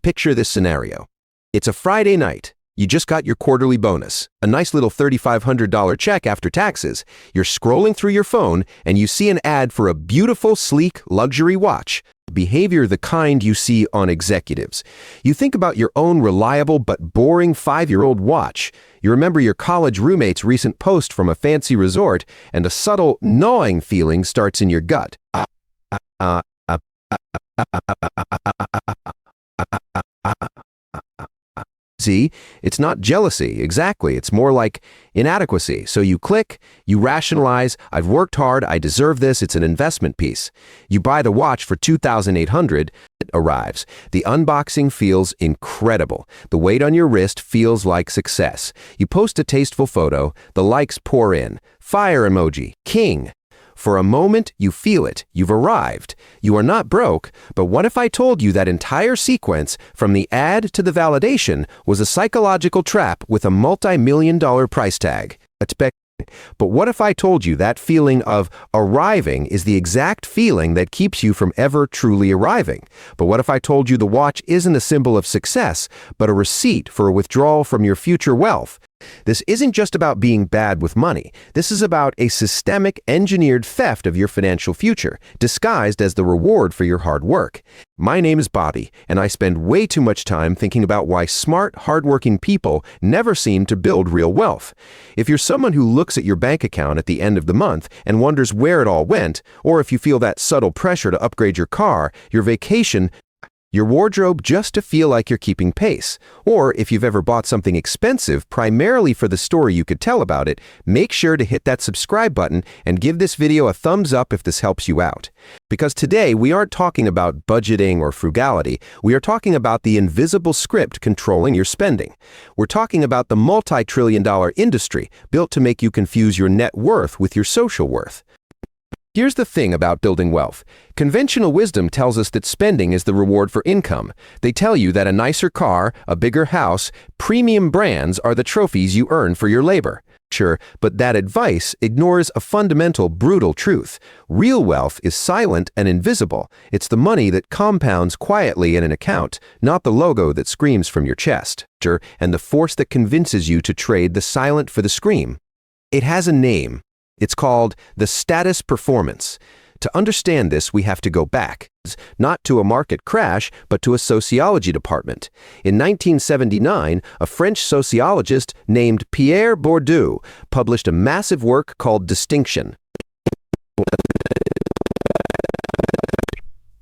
Picture this scenario. It's a Friday night. You just got your quarterly bonus, a nice little $3,500 check after taxes. You're scrolling through your phone and you see an ad for a beautiful, sleek, luxury watch. Behavior the kind you see on executives. You think about your own reliable but boring 5-year-old watch. You remember your college roommate's recent post from a fancy resort, and a subtle, gnawing feeling starts in your gut. See, it's not jealousy, exactly. It's more like inadequacy. So you click, you rationalize, I've worked hard, I deserve this, it's an investment piece. You buy the watch for $2,800, it arrives. The unboxing feels incredible. The weight on your wrist feels like success. You post a tasteful photo, the likes pour in. Fire emoji, king. For a moment, you feel it. You've arrived. You are not broke, but what if I told you that entire sequence, from the ad to the validation, was a psychological trap with a multi-million-dollar price tag? But what if I told you that feeling of arriving is the exact feeling that keeps you from ever truly arriving? But what if I told you the watch isn't a symbol of success, but a receipt for a withdrawal from your future wealth? This isn't just about being bad with money. This is about a systemic, engineered theft of your financial future, disguised as the reward for your hard work. My name is Bobby, and I spend way too much time thinking about why smart, hardworking people never seem to build real wealth. If you're someone who looks at your bank account at the end of the month and wonders where it all went, or if you feel that subtle pressure to upgrade your car, your vacation, your wardrobe just to feel like you're keeping pace, or if you've ever bought something expensive primarily for the story you could tell about it, make sure to hit that subscribe button and give this video a thumbs up if this helps you out. Because today we aren't talking about budgeting or frugality, we are talking about the invisible script controlling your spending. We're talking about the multi-trillion-dollar industry built to make you confuse your net worth with your social worth. Here's the thing about building wealth. Conventional wisdom tells us that spending is the reward for income. They tell you that a nicer car, a bigger house, premium brands are the trophies you earn for your labor. Sure, but that advice ignores a fundamental, brutal truth. Real wealth is silent and invisible. It's the money that compounds quietly in an account, not the logo that screams from your chest. Sure, and the force that convinces you to trade the silent for the scream. It has a name. It's called the status performance. To understand this, we have to go back, not to a market crash, but to a sociology department. In 1979, a French sociologist named Pierre Bourdieu published a massive work called Distinction.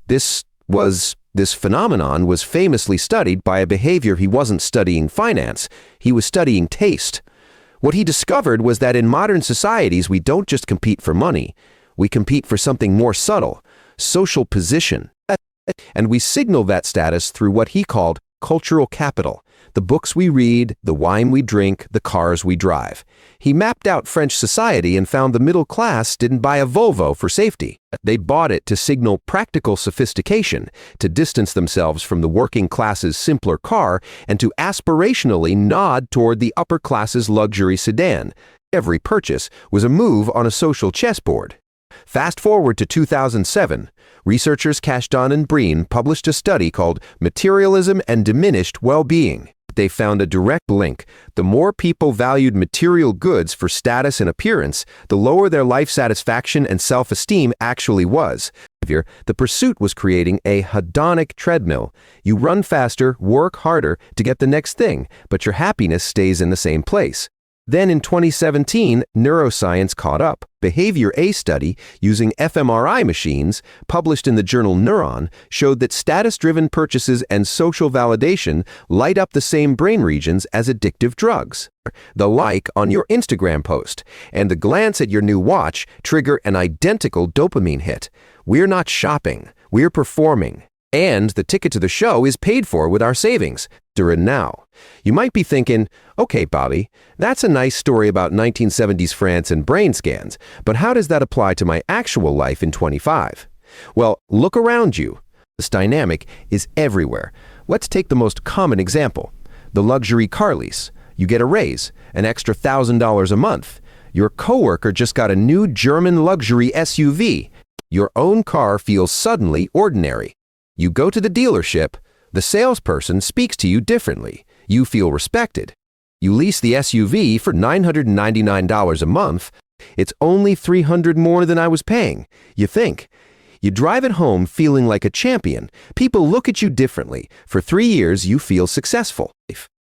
This phenomenon was famously studied by a behavior. He wasn't studying finance, he was studying taste. What he discovered was that in modern societies, we don't just compete for money. We compete for something more subtle, social position. And we signal that status through what he called cultural capital, the books we read, the wine we drink, the cars we drive. He mapped out French society and found the middle class didn't buy a Volvo for safety. They bought it to signal practical sophistication, to distance themselves from the working class's simpler car, and to aspirationally nod toward the upper class's luxury sedan. Every purchase was a move on a social chessboard. Fast forward to 2007, researchers Cashdan and Breen published a study called Materialism and Diminished Well-Being. They found a direct link. The more people valued material goods for status and appearance, the lower their life satisfaction and self-esteem actually was. The pursuit was creating a hedonic treadmill. You run faster, work harder to get the next thing, but your happiness stays in the same place. Then in 2017, neuroscience caught up. Behavior A study using fMRI machines, published in the journal Neuron, showed that status-driven purchases and social validation light up the same brain regions as addictive drugs. The like on your Instagram post and the glance at your new watch trigger an identical dopamine hit. We're not shopping, we're performing. And the ticket to the show is paid for with our savings. Now. You might be thinking, okay, Bobby, that's a nice story about 1970s France and brain scans, but how does that apply to my actual life in 25? Well, look around you. This dynamic is everywhere. Let's take the most common example, the luxury car lease. You get a raise, an extra $1,000 a month. Your coworker just got a new German luxury SUV. Your own car feels suddenly ordinary. You go to the dealership, The salesperson speaks to you differently. You feel respected. You lease the SUV for $999 a month. It's only $300 more than I was paying. You think. You drive it home feeling like a champion. People look at you differently. For 3 years, you feel successful.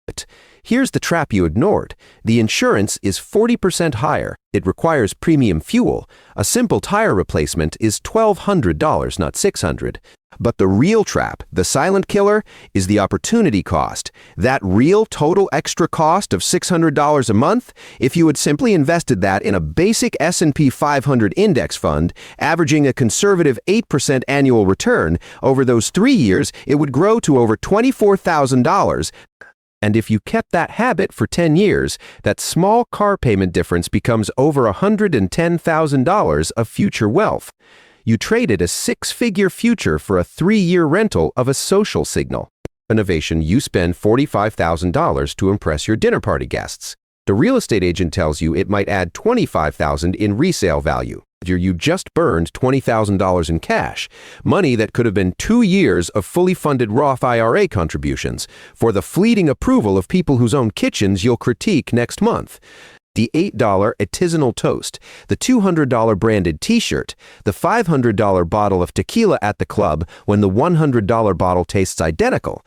But here's the trap you ignored. The insurance is 40% higher. It requires premium fuel. A simple tire replacement is $1,200, not $600. But the real trap, the silent killer, is the opportunity cost. That real total extra cost of $600 a month, if you had simply invested that in a basic S&P 500 index fund, averaging a conservative 8% annual return, over those 3 years, it would grow to over $24,000. And if you kept that habit for 10 years, that small car payment difference becomes over $110,000 of future wealth. You traded a 6-figure future for a 3-year rental of a social signal. Innovation, you spend $45,000 to impress your dinner party guests. The real estate agent tells you it might add $25,000 in resale value. You just burned $20,000 in cash, money that could have been 2 years of fully funded Roth IRA contributions for the fleeting approval of people whose own kitchens you'll critique next month. The $8 artisanal toast, the $200 branded t-shirt, the $500 bottle of tequila at the club when the $100 bottle tastes identical.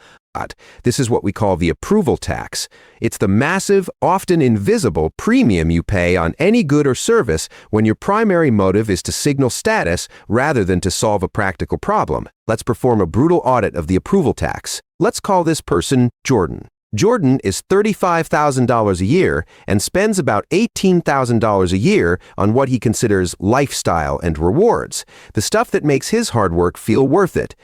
This is what we call the approval tax. It's the massive, often invisible premium you pay on any good or service when your primary motive is to signal status rather than to solve a practical problem. Let's perform a brutal audit of the approval tax. Let's call this person Jordan. Jordan is $35,000 a year and spends about $18,000 a year on what he considers lifestyle and rewards, the stuff that makes his hard work feel worth it.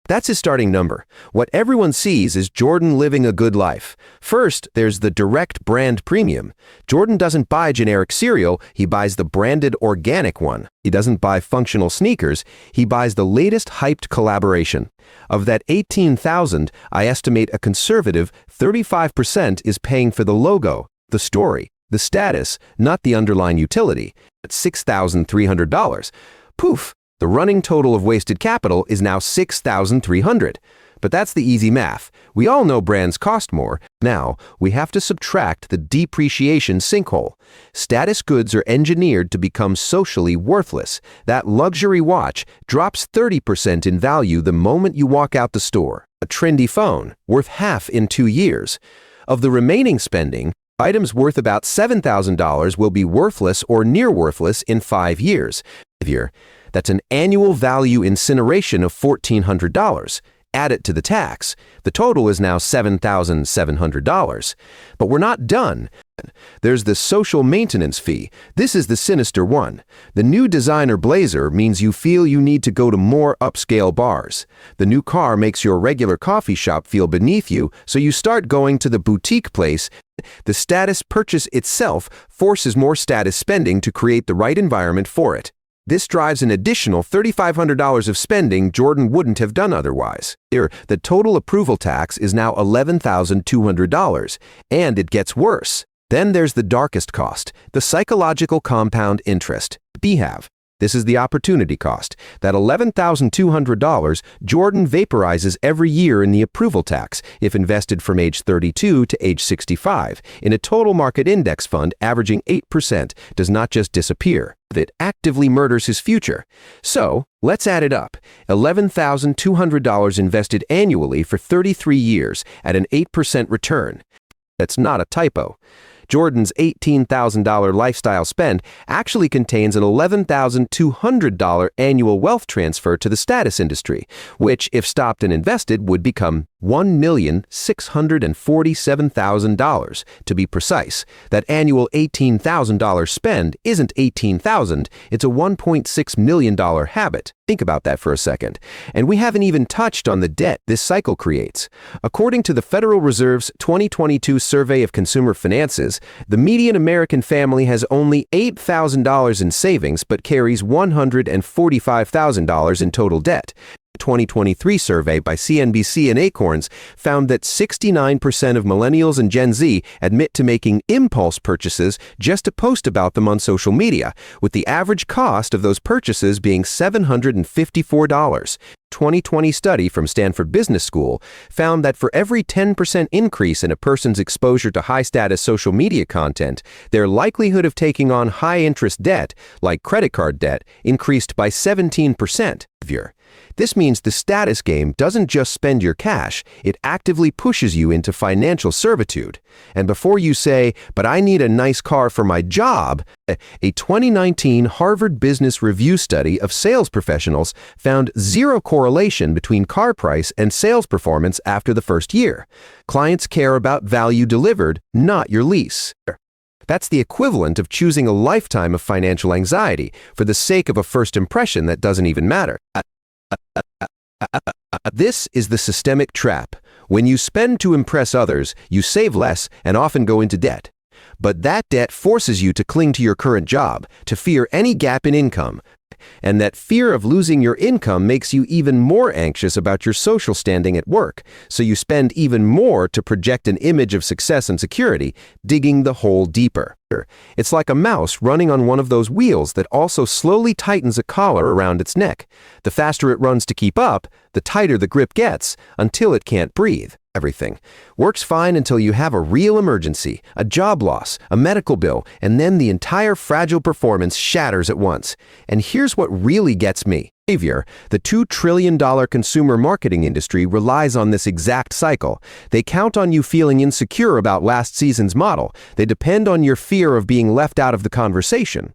That's his starting number. What everyone sees is Jordan living a good life. First, there's the direct brand premium. Jordan doesn't buy generic cereal, he buys the branded organic one. He doesn't buy functional sneakers, he buys the latest hyped collaboration. Of that $18,000, I estimate a conservative 35% is paying for the logo, the story, the status, not the underlying utility. At $6,300. Poof! The running total of wasted capital is now $6,300. But that's the easy math. We all know brands cost more. Now, we have to subtract the depreciation sinkhole. Status goods are engineered to become socially worthless. That luxury watch drops 30% in value the moment you walk out the store. A trendy phone, worth half in 2 years. Of the remaining spending, items worth about $7,000 will be worthless or near worthless in 5 years. That's an annual value incineration of $1,400. Add it to the tax. The total is now $7,700. But we're not done. There's the social maintenance fee. This is the sinister one. The new designer blazer means you feel you need to go to more upscale bars. The new car makes your regular coffee shop feel beneath you, so you start going to the boutique place. The status purchase itself forces more status spending to create the right environment for it. This drives an additional $3,500 of spending Jordan wouldn't have done otherwise. The total approval tax is now $11,200, and it gets worse. Then there's the darkest cost, the psychological compound interest, BHAV. This is the opportunity cost. That $11,200 Jordan vaporizes every year in the approval tax if invested from age 32 to age 65 in a total market index fund averaging 8% does not just disappear. It actively murders his future. So, let's add it up. $11,200 invested annually for 33 years at an 8% return. That's not a typo. Jordan's $18,000 lifestyle spend actually contains an $11,200 annual wealth transfer to the status industry, which, if stopped and invested, would become $1,647,000. To be precise, that annual $18,000 spend isn't $18,000, it's a $1.6 million habit. Think about that for a second. And we haven't even touched on the debt this cycle creates. According to the Federal Reserve's 2022 Survey of Consumer Finances, the median American family has only $8,000 in savings but carries $145,000 in total debt. 2023 survey by CNBC and Acorns found that 69% of millennials and Gen Z admit to making impulse purchases just to post about them on social media, with the average cost of those purchases being $754. 2020 study from Stanford Business School found that for every 10% increase in a person's exposure to high-status social media content, their likelihood of taking on high-interest debt, like credit card debt, increased by 17%. This means the status game doesn't just spend your cash, it actively pushes you into financial servitude. And before you say, "But I need a nice car for my job," a 2019 Harvard Business Review study of sales professionals found zero correlation between car price and sales performance after the first year. Clients care about value delivered, not your lease. That's the equivalent of choosing a lifetime of financial anxiety for the sake of a first impression that doesn't even matter. This is the systemic trap. When you spend to impress others, you save less and often go into debt. But that debt forces you to cling to your current job, to fear any gap in income. And that fear of losing your income makes you even more anxious about your social standing at work, so you spend even more to project an image of success and security, digging the hole deeper. It's like a mouse running on one of those wheels that also slowly tightens a collar around its neck. The faster it runs to keep up, the tighter the grip gets, until it can't breathe. Everything works fine until you have a real emergency, a job loss, a medical bill, and then the entire fragile performance shatters at once. And here's what really gets me. The $2 trillion consumer marketing industry relies on this exact cycle. They count on you feeling insecure about last season's model. They depend on your fear of being left out of the conversation.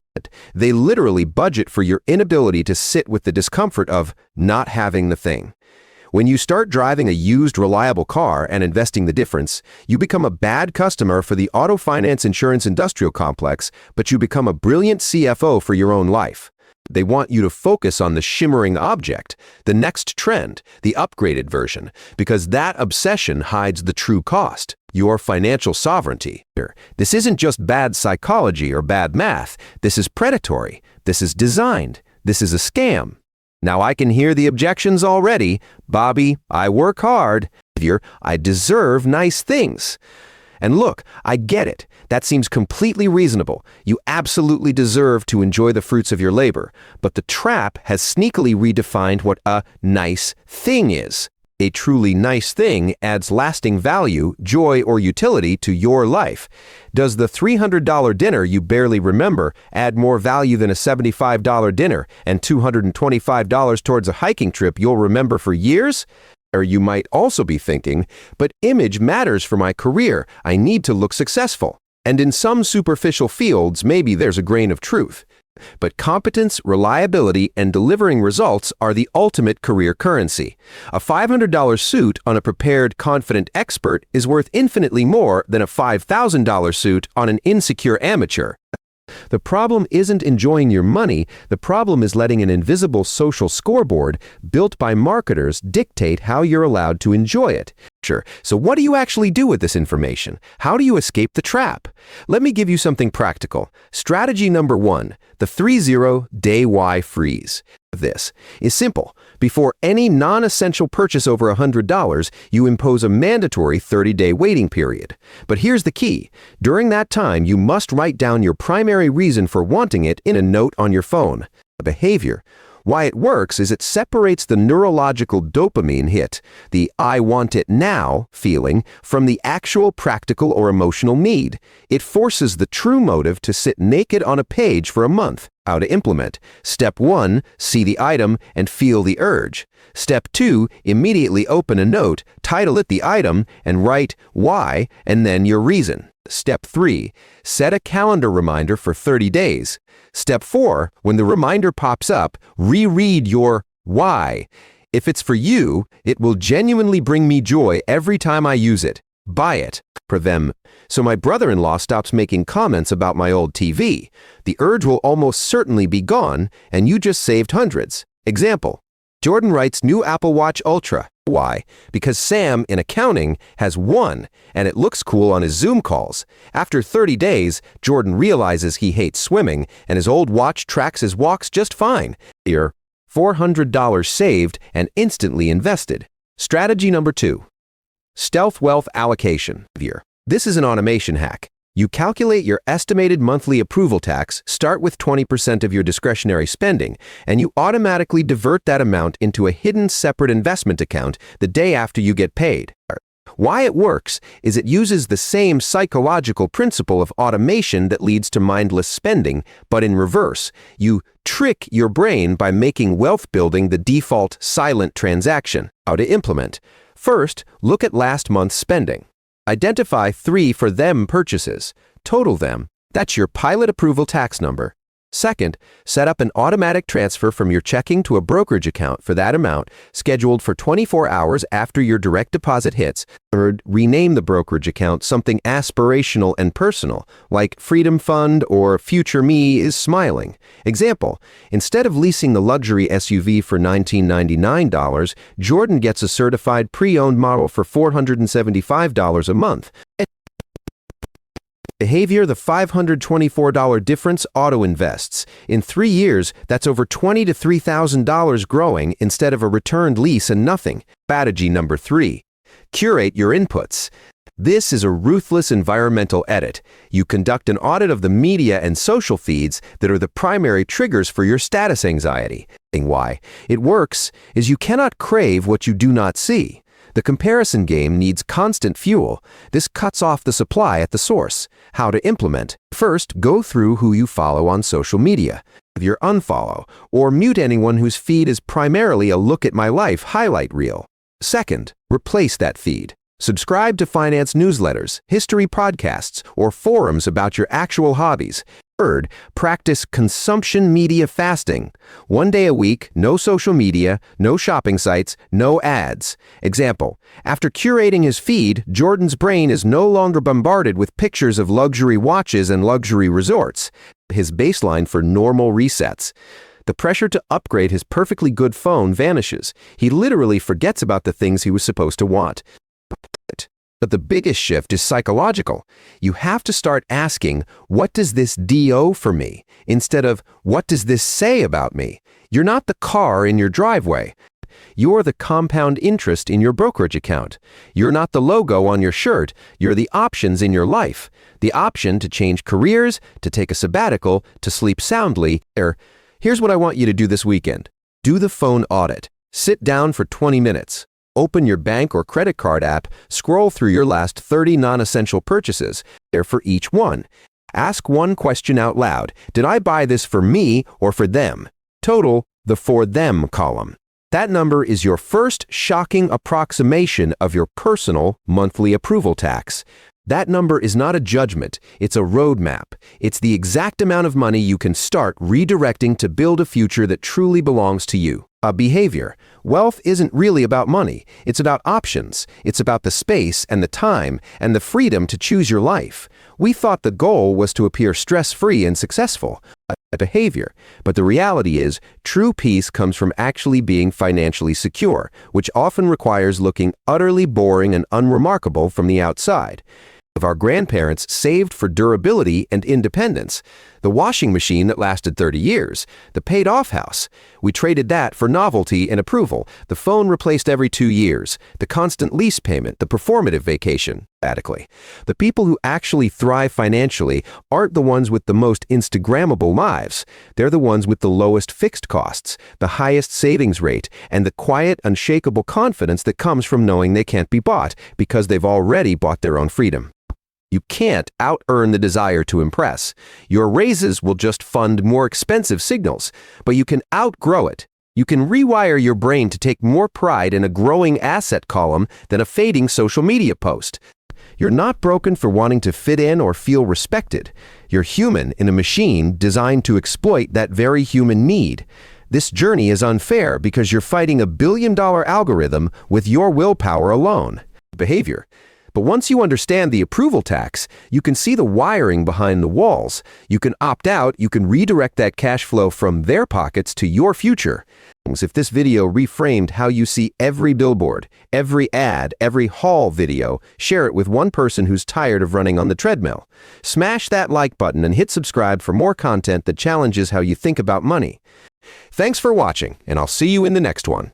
They literally budget for your inability to sit with the discomfort of not having the thing. When you start driving a used, reliable car and investing the difference, you become a bad customer for the auto finance insurance industrial complex, but you become a brilliant CFO for your own life. They want you to focus on the shimmering object, the next trend, the upgraded version, because that obsession hides the true cost, your financial sovereignty. This isn't just bad psychology or bad math. This is predatory. This is designed. This is a scam. Now I can hear the objections already. "Bobby, I work hard. I deserve nice things." And look, I get it. That seems completely reasonable. You absolutely deserve to enjoy the fruits of your labor. But the trap has sneakily redefined what a nice thing is. A truly nice thing adds lasting value, joy, or utility to your life. Does the $300 dinner you barely remember add more value than a $75 dinner and $225 towards a hiking trip you'll remember for years? Or you might also be thinking, "But image matters for my career. I need to look successful." And in some superficial fields, maybe there's a grain of truth. But competence, reliability, and delivering results are the ultimate career currency. A $500 suit on a prepared, confident expert is worth infinitely more than a $5,000 suit on an insecure amateur. The problem isn't enjoying your money. The problem is letting an invisible social scoreboard built by marketers dictate how you're allowed to enjoy it. So what do you actually do with this information? How do you escape the trap? Let me give you something practical. Strategy number 1, the 30-day Y freeze. This is simple. Before any non-essential purchase over $100, you impose a mandatory 30-day waiting period. But here's the key. During that time, you must write down your primary reason for wanting it in a note on your phone. Behavior. Why it works is it separates the neurological dopamine hit, the "I want it now" feeling, from the actual practical or emotional need. It forces the true motive to sit naked on a page for a month. How to implement. Step 1, see the item and feel the urge. Step 2, immediately open a note, title it the item, and write why and then your reason. Step 3, set a calendar reminder for 30 days. Step 4, when the reminder pops up, reread your why. If it's for you, it will genuinely bring me joy every time I use it. Buy it. For them. So my brother-in-law stops making comments about my old TV. The urge will almost certainly be gone, and you just saved hundreds. Example. Jordan writes new Apple Watch Ultra. Why? Because Sam, in accounting, has one, and it looks cool on his Zoom calls. After 30 days, Jordan realizes he hates swimming, and his old watch tracks his walks just fine. Here, $400 saved and instantly invested. Strategy number 2. Stealth wealth allocation. This is an automation hack. You calculate your estimated monthly approval tax, start with 20% of your discretionary spending, and you automatically divert that amount into a hidden separate investment account the day after you get paid. Why it works is it uses the same psychological principle of automation that leads to mindless spending, but in reverse. You trick your brain by making wealth building the default silent transaction. How to implement. First, look at last month's spending. Identify 3 for them purchases. Total them. That's your pilot approval tax number. Second, set up an automatic transfer from your checking to a brokerage account for that amount, scheduled for 24 hours after your direct deposit hits. Third, rename the brokerage account something aspirational and personal, like Freedom Fund or Future Me is Smiling. Example, instead of leasing the luxury SUV for $1,999, Jordan gets a certified pre-owned model for $475 a month. Behavior, the $524 difference auto invests. In 3 years, that's over $20,000 to $3,000 growing instead of a returned lease and nothing. Strategy number 3. Curate your inputs. This is a ruthless environmental edit. You conduct an audit of the media and social feeds that are the primary triggers for your status anxiety. Why it works is you cannot crave what you do not see. The comparison game needs constant fuel. This cuts off the supply at the source. How to implement. First, go through who you follow on social media. Either unfollow or mute anyone whose feed is primarily a look at my life highlight reel. Second, replace that feed. Subscribe to finance newsletters, history podcasts, or forums about your actual hobbies. Third, practice consumption media fasting. 1 day a week, no social media, no shopping sites, no ads. Example, after curating his feed, Jordan's brain is no longer bombarded with pictures of luxury watches and luxury resorts. His baseline for normal resets. The pressure to upgrade his perfectly good phone vanishes. He literally forgets about the things he was supposed to want. But the biggest shift is psychological. You have to start asking, what does this do for me? Instead of, what does this say about me? You're not the car in your driveway. You're the compound interest in your brokerage account. You're not the logo on your shirt. You're the options in your life. The option to change careers, to take a sabbatical, to sleep soundly. Here's what I want you to do this weekend. Do the phone audit. Sit down for 20 minutes. Open your bank or credit card app, scroll through your last 30 non-essential purchases, there for each one. Ask one question out loud. Did I buy this for me or for them? Total, the for them column. That number is your first shocking approximation of your personal monthly approval tax. That number is not a judgment, it's a roadmap. It's the exact amount of money you can start redirecting to build a future that truly belongs to you. A behavior. Wealth isn't really about money. It's about options. It's about the space and the time and the freedom to choose your life. We thought the goal was to appear stress-free and successful. A behavior. But the reality is, true peace comes from actually being financially secure, which often requires looking utterly boring and unremarkable from the outside. Of our grandparents saved for durability and independence. The washing machine that lasted 30 years. The paid-off house. We traded that for novelty and approval. The phone replaced every 2 years. The constant lease payment. The performative vacation. Adequately. The people who actually thrive financially aren't the ones with the most Instagrammable lives. They're the ones with the lowest fixed costs, the highest savings rate, and the quiet, unshakable confidence that comes from knowing they can't be bought because they've already bought their own freedom. You can't out-earn the desire to impress. Your raises will just fund more expensive signals, but you can outgrow it. You can rewire your brain to take more pride in a growing asset column than a fading social media post. You're not broken for wanting to fit in or feel respected. You're human in a machine designed to exploit that very human need. This journey is unfair because you're fighting a billion-dollar algorithm with your willpower alone. Behavior. But once you understand the approval tax, you can see the wiring behind the walls. You can opt out, you can redirect that cash flow from their pockets to your future. If this video reframed how you see every billboard, every ad, every haul video, share it with one person who's tired of running on the treadmill. Smash that like button and hit subscribe for more content that challenges how you think about money. Thanks for watching, and I'll see you in the next one.